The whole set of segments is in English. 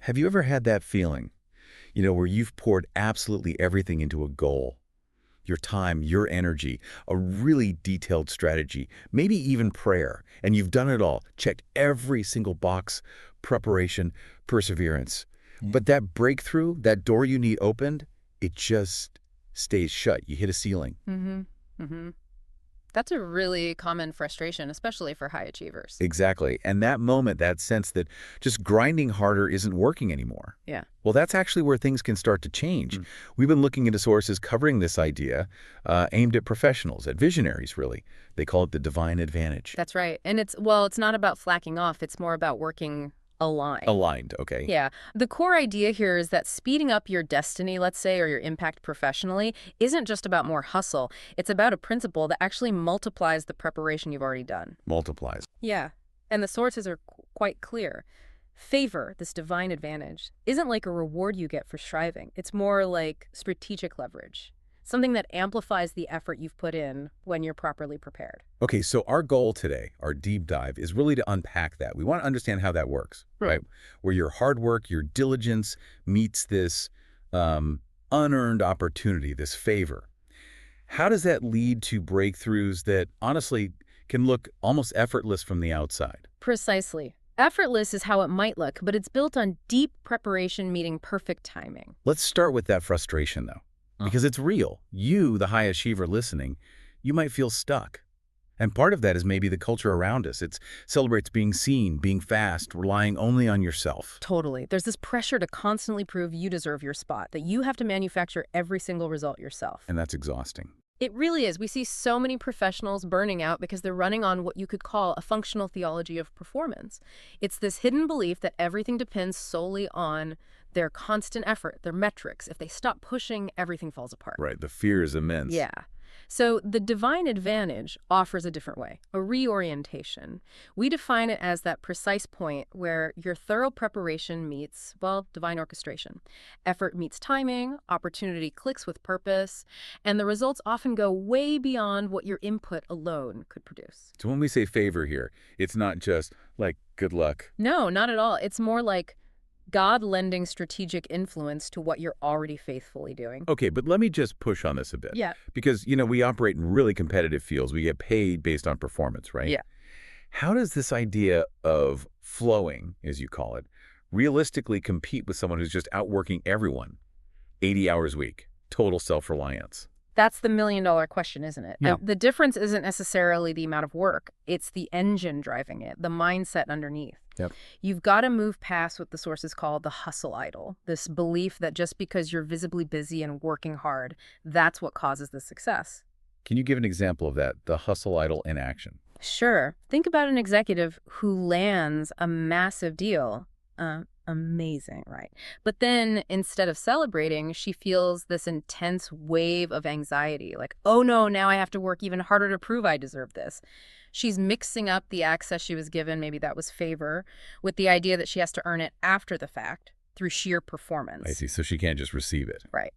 Have you ever had that feeling, where you've poured absolutely everything into a goal? Your time, your energy, a really detailed strategy, maybe even prayer, and you've done it all, checked every single box, preparation, perseverance. Yeah. But that breakthrough, that door you need opened, it just stays shut. You hit a ceiling. Mm-hmm. Mm-hmm. That's a really common frustration, especially for high achievers. Exactly. And that moment, that sense that just grinding harder isn't working anymore. Yeah. Well, that's actually where things can start to change. We've been looking into sources covering this idea, aimed at professionals, at visionaries, really. They call it the divine advantage. That's right. And it's not about flacking off. It's more about working aligned. Aligned, okay. Yeah. The core idea here is that speeding up your destiny, let's say, or your impact professionally, isn't just about more hustle. It's about a principle that actually multiplies the preparation you've already done. Multiplies. Yeah. And the sources are quite clear. Favor, this divine advantage, isn't like a reward you get for striving. It's more like strategic leverage, something that amplifies the effort you've put in when you're properly prepared. Okay, so our goal today, our deep dive, is really to unpack that. We want to understand how that works, right? Where your hard work, your diligence meets this unearned opportunity, this favor. How does that lead to breakthroughs that honestly can look almost effortless from the outside? Precisely. Effortless is how it might look, but it's built on deep preparation meeting perfect timing. Let's start with that frustration, though, because it's real. You, the high achiever listening, you might feel stuck. And part of that is maybe the culture around us. It celebrates being seen, being fast, relying only on yourself. Totally. There's this pressure to constantly prove you deserve your spot, that you have to manufacture every single result yourself. And that's exhausting. It really is. We see so many professionals burning out because they're running on what you could call a functional theology of performance. It's this hidden belief that everything depends solely on their constant effort, their metrics. If they stop pushing, everything falls apart. Right. The fear is immense. Yeah. So the divine advantage offers a different way, a reorientation. We define it as that precise point where your thorough preparation meets, well, divine orchestration. Effort meets timing, opportunity clicks with purpose, and the results often go way beyond what your input alone could produce. So when we say favor here, it's not just like good luck. No, not at all. It's more like God lending strategic influence to what you're already faithfully doing. Okay, but let me just push on this a bit. Yeah. Because, we operate in really competitive fields. We get paid based on performance, right? Yeah. How does this idea of flowing, as you call it, realistically compete with someone who's just outworking everyone? 80 hours a week, total self-reliance. That's the million-dollar question, isn't it? Yeah. The difference isn't necessarily the amount of work. It's the engine driving it, the mindset underneath. Yep. You've got to move past what the sources call the hustle idol, this belief that just because you're visibly busy and working hard, that's what causes the success. Can you give an example of that, the hustle idol in action? Sure. Think about an executive who lands a massive deal. Amazing, right? But then instead of celebrating, she feels this intense wave of anxiety, like, oh no, now I have to work even harder to prove I deserve this. She's mixing up the access she was given, maybe that was favor, with the idea that she has to earn it after the fact through sheer performance. I see, so she can't just receive it. Right.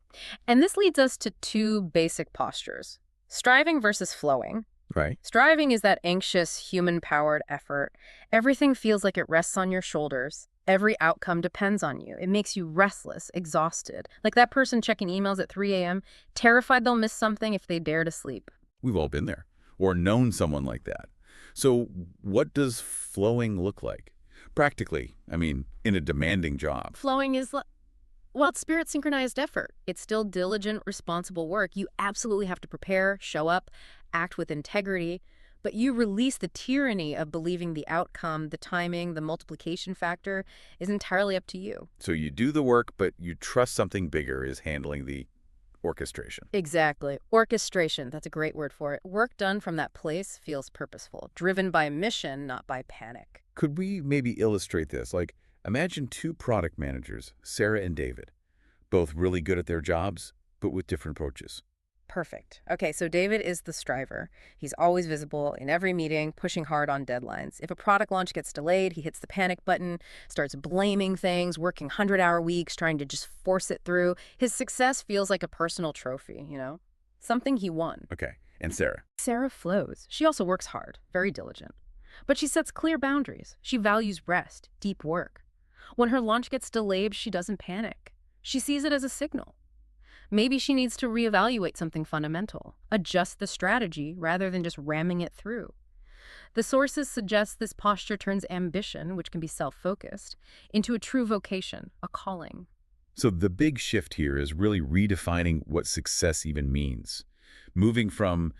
And this leads us to two basic postures, striving versus flowing. Right. Striving is that anxious, human-powered effort. Everything feels like it rests on your shoulders. Every outcome depends on you. It makes you restless, exhausted. Like that person checking emails at 3 a.m., terrified they'll miss something if they dare to sleep. We've all been there, or known someone like that. So what does flowing look like? Practically, in a demanding job. Flowing is, well, it's spirit-synchronized effort. It's still diligent, responsible work. You absolutely have to prepare, show up, act with integrity. But you release the tyranny of believing the outcome, the timing, the multiplication factor is entirely up to you. So you do the work, but you trust something bigger is handling the orchestration. Exactly. Orchestration, that's a great word for it. Work done from that place feels purposeful, driven by mission, not by panic. Could we maybe illustrate this? Like, imagine two product managers, Sarah and David, both really good at their jobs, but with different approaches. Perfect. Okay, so David is the striver. He's always visible in every meeting, pushing hard on deadlines. If a product launch gets delayed, he hits the panic button, starts blaming things, working 100-hour weeks, trying to just force it through. His success feels like a personal trophy, something he won. Okay, and Sarah? Sarah flows. She also works hard, very diligent. But she sets clear boundaries. She values rest, deep work. When her launch gets delayed, she doesn't panic. She sees it as a signal. Maybe she needs to reevaluate something fundamental, adjust the strategy rather than just ramming it through. The sources suggest this posture turns ambition, which can be self-focused, into a true vocation, a calling. So the big shift here is really redefining what success even means. Moving from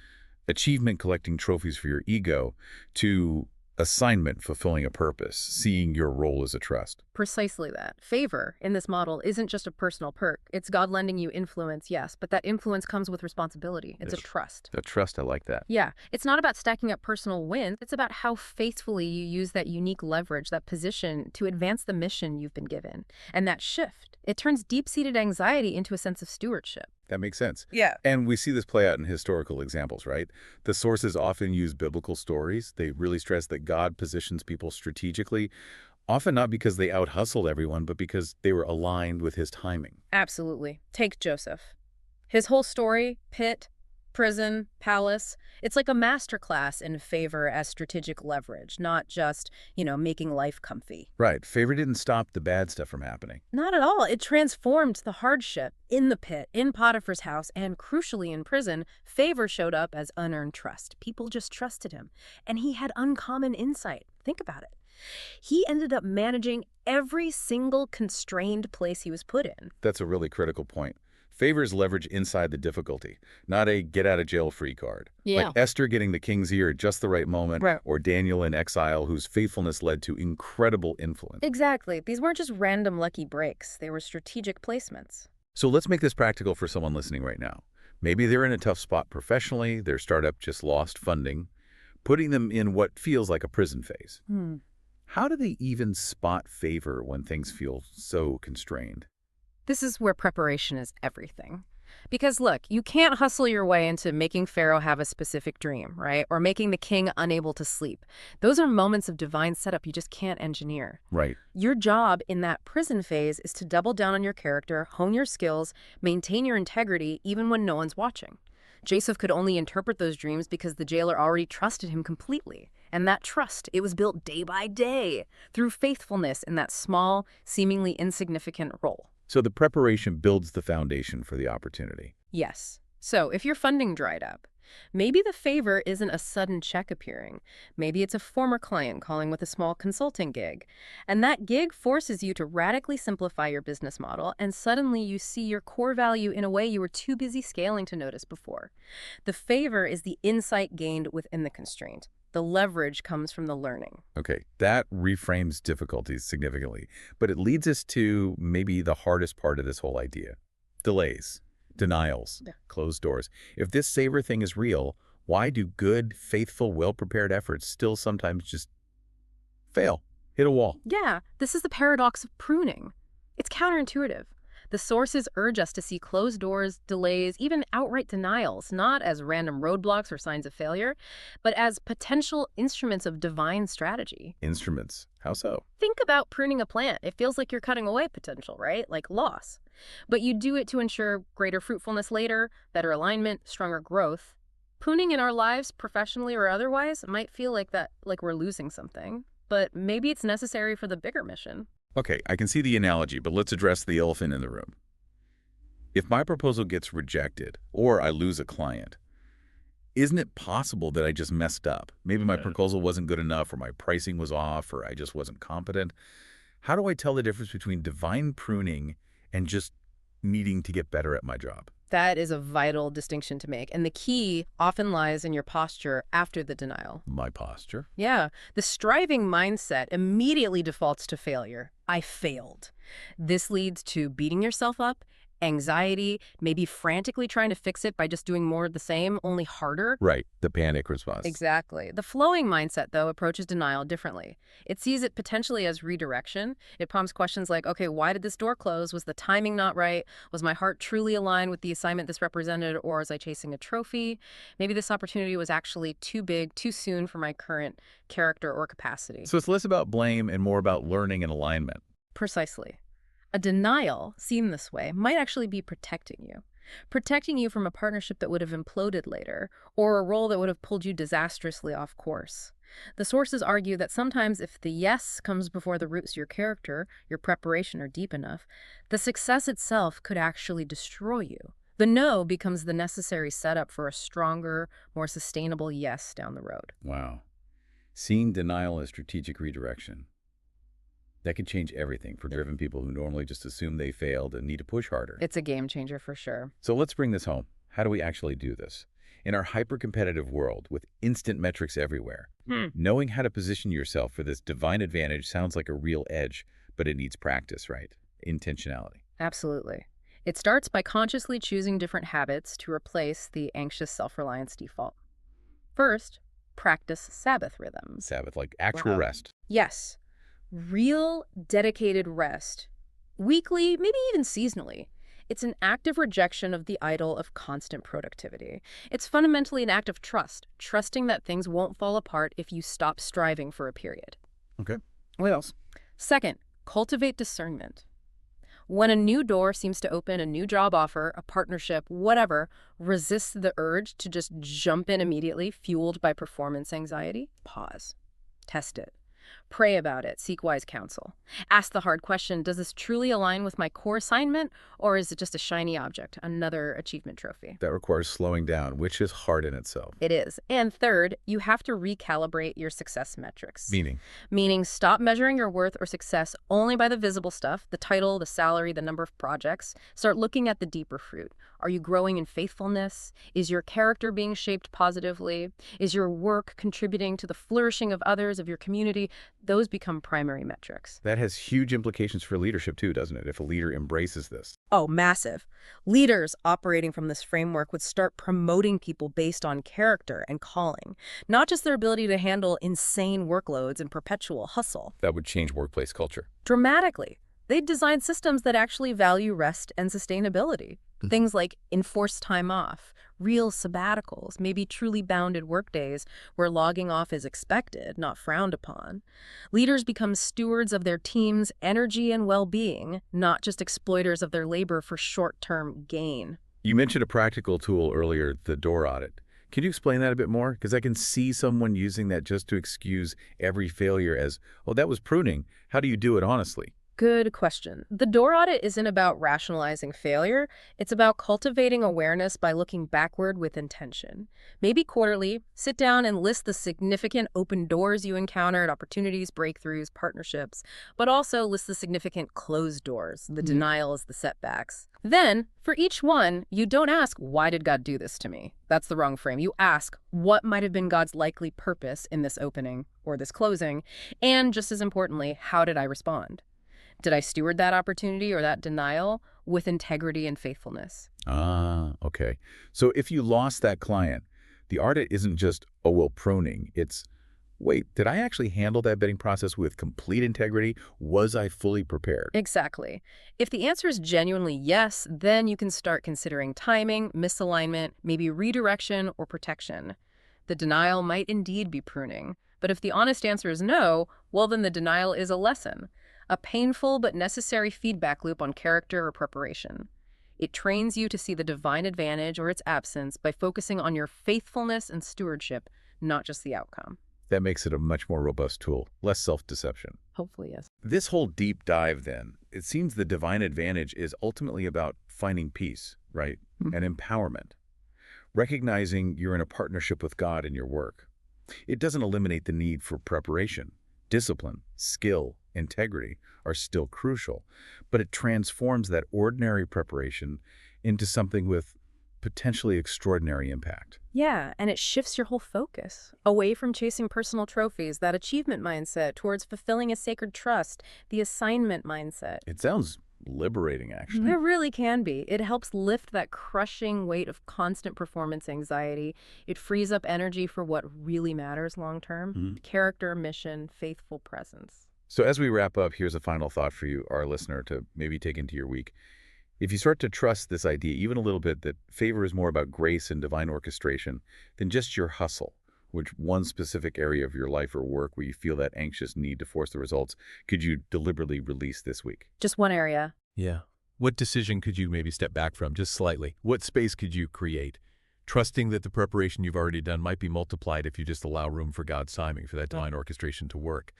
achievement collecting trophies for your ego to assignment fulfilling a purpose, seeing your role as a trust. Precisely that. Favor in this model isn't just a personal perk. It's God lending you influence, yes, but that influence comes with responsibility. It's a trust. That trust, I like that. Yeah, it's not about stacking up personal wins. It's about how faithfully you use that unique leverage, that position, to advance the mission you've been given. And that shift, it turns deep-seated anxiety into a sense of stewardship. That makes sense. Yeah. And we see this play out in historical examples, right? The sources often use biblical stories. They really stress that God positions people strategically, often not because they out-hustled everyone, but because they were aligned with his timing. Absolutely. Take Joseph. His whole story, pit, prison, palace, it's like a masterclass in favor as strategic leverage, not just, making life comfy. Right. Favor didn't stop the bad stuff from happening. Not at all. It transformed the hardship in the pit, in Potiphar's house, and crucially in prison. Favor showed up as unearned trust. People just trusted him. And he had uncommon insight. Think about it. He ended up managing every single constrained place he was put in. That's a really critical point. Favor is leverage inside the difficulty, not a get-out-of-jail-free card. Yeah. Like Esther getting the king's ear at just the right moment, Right. or Daniel in exile whose faithfulness led to incredible influence. Exactly. These weren't just random lucky breaks. They were strategic placements. So let's make this practical for someone listening right now. Maybe they're in a tough spot professionally, their startup just lost funding, putting them in what feels like a prison phase. How do they even spot favor when things feel so constrained? This is where preparation is everything. Because look, you can't hustle your way into making Pharaoh have a specific dream, right? Or making the king unable to sleep. Those are moments of divine setup you just can't engineer. Right. Your job in that prison phase is to double down on your character, hone your skills, maintain your integrity even when no one's watching. Joseph could only interpret those dreams because the jailer already trusted him completely. And that trust, it was built day by day through faithfulness in that small, seemingly insignificant role. So the preparation builds the foundation for the opportunity. Yes. So if your funding dried up, maybe the favor isn't a sudden check appearing. Maybe it's a former client calling with a small consulting gig. And that gig forces you to radically simplify your business model, and suddenly you see your core value in a way you were too busy scaling to notice before. The favor is the insight gained within the constraint. The leverage comes from the learning. Okay, that reframes difficulties significantly, but it leads us to maybe the hardest part of this whole idea. Delays, denials, closed doors. If this savor thing is real, why do good, faithful, well-prepared efforts still sometimes just fail, hit a wall? Yeah, this is the paradox of pruning. It's counterintuitive. The sources urge us to see closed doors, delays, even outright denials, not as random roadblocks or signs of failure, but as potential instruments of divine strategy. Instruments. How so? Think about pruning a plant. It feels like you're cutting away potential, right? Like loss. But you do it to ensure greater fruitfulness later, better alignment, stronger growth. Pruning in our lives, professionally or otherwise, might feel like we're losing something, but maybe it's necessary for the bigger mission. Okay, I can see the analogy, but let's address the elephant in the room. If my proposal gets rejected or I lose a client, isn't it possible that I just messed up? Maybe my proposal wasn't good enough, or my pricing was off, or I just wasn't competent. How do I tell the difference between divine pruning and just needing to get better at my job? That is a vital distinction to make, and the key often lies in your posture after the denial. My posture? Yeah, the striving mindset immediately defaults to failure. I failed. This leads to beating yourself up, anxiety, maybe frantically trying to fix it by just doing more of the same, only harder. Right, the panic response. Exactly. The flowing mindset, though, approaches denial differently. It sees it potentially as redirection. It prompts questions like, okay, why did this door close? Was the timing not right? Was my heart truly aligned with the assignment this represented, or was I chasing a trophy? Maybe this opportunity was actually too big, too soon for my current character or capacity. So it's less about blame and more about learning and alignment. Precisely. A denial, seen this way, might actually be protecting you from a partnership that would have imploded later, or a role that would have pulled you disastrously off course. The sources argue that sometimes if the yes comes before the roots of your character, your preparation are deep enough, the success itself could actually destroy you. The no becomes the necessary setup for a stronger, more sustainable yes down the road. Wow. Seeing denial as strategic redirection. That could change everything for driven people who normally just assume they failed and need to push harder. It's a game changer for sure. So let's bring this home. How do we actually do this? In our hyper-competitive world with instant metrics everywhere, knowing how to position yourself for this divine advantage sounds like a real edge, but it needs practice, right? Intentionality. Absolutely. It starts by consciously choosing different habits to replace the anxious self-reliance default. First, practice Sabbath rhythms. Sabbath, like actual rest. Yes. Real, dedicated rest. Weekly, maybe even seasonally. It's an active rejection of the idol of constant productivity. It's fundamentally an act of trust, trusting that things won't fall apart if you stop striving for a period. Okay. What else? Second, cultivate discernment. When a new door seems to open, a new job offer, a partnership, whatever, resist the urge to just jump in immediately, fueled by performance anxiety. Pause. Test it. Pray about it. Seek wise counsel. Ask the hard question, does this truly align with my core assignment, or is it just a shiny object, another achievement trophy? That requires slowing down, which is hard in itself. It is. And third, you have to recalibrate your success metrics. Meaning Stop measuring your worth or success only by the visible stuff, the title, the salary, the number of projects. Start looking at the deeper fruit. Are you growing in faithfulness? Is your character being shaped positively? Is your work contributing to the flourishing of others, of your community? Those become primary metrics. that has huge implications for leadership too, doesn't it? If a leader embraces this. Oh, massive. Leaders operating from this framework would start promoting people based on character and calling, not just their ability to handle insane workloads and perpetual hustle. That would change workplace culture. Dramatically. They'd design systems that actually value rest and sustainability. Things like enforced time off, real sabbaticals, maybe truly bounded workdays where logging off is expected, not frowned upon. Leaders become stewards of their team's energy and well-being, not just exploiters of their labor for short-term gain. You mentioned a practical tool earlier, the door audit. Can you explain that a bit more? Because I can see someone using that just to excuse every failure as, oh, that was pruning. How do you do it honestly? Good question. The door audit isn't about rationalizing failure. It's about cultivating awareness by looking backward with intention. Maybe quarterly, sit down and list the significant open doors you encountered, opportunities, breakthroughs, partnerships, but also list the significant closed doors, the denials, the setbacks. Then, for each one, you don't ask, why did God do this to me? That's the wrong frame. You ask, what might have been God's likely purpose in this opening or this closing? And just as importantly, how did I respond? Did I steward that opportunity or that denial with integrity and faithfulness? Ah, okay. So if you lost that client, the audit isn't just, oh, well, pruning. It's, wait, did I actually handle that bidding process with complete integrity? Was I fully prepared? Exactly. If the answer is genuinely yes, then you can start considering timing, misalignment, maybe redirection or protection. The denial might indeed be pruning. But if the honest answer is no, well, then the denial is a lesson. A painful but necessary feedback loop on character or preparation. It trains you to see the divine advantage or its absence by focusing on your faithfulness and stewardship, not just the outcome. That makes it a much more robust tool, less self-deception. Hopefully, yes. This whole deep dive then, it seems the divine advantage is ultimately about finding peace, right? And empowerment. Recognizing you're in a partnership with God in your work. It doesn't eliminate the need for preparation. Discipline, skill, integrity are still crucial, but it transforms that ordinary preparation into something with potentially extraordinary impact. Yeah, and it shifts your whole focus away from chasing personal trophies, that achievement mindset, towards fulfilling a sacred trust, the assignment mindset. It sounds liberating, actually. It really can be. It helps lift that crushing weight of constant performance anxiety. It frees up energy for what really matters long-term. Character, mission, faithful presence. So as we wrap up, here's a final thought for you, our listener, to maybe take into your week. If you start to trust this idea even a little bit that favor is more about grace and divine orchestration than just your hustle, which one specific area of your life or work where you feel that anxious need to force the results, could you deliberately release this week? Just one area. Yeah. What decision could you maybe step back from just slightly? What space could you create trusting that the preparation you've already done might be multiplied if you just allow room for God's timing, for that Right. divine orchestration to work.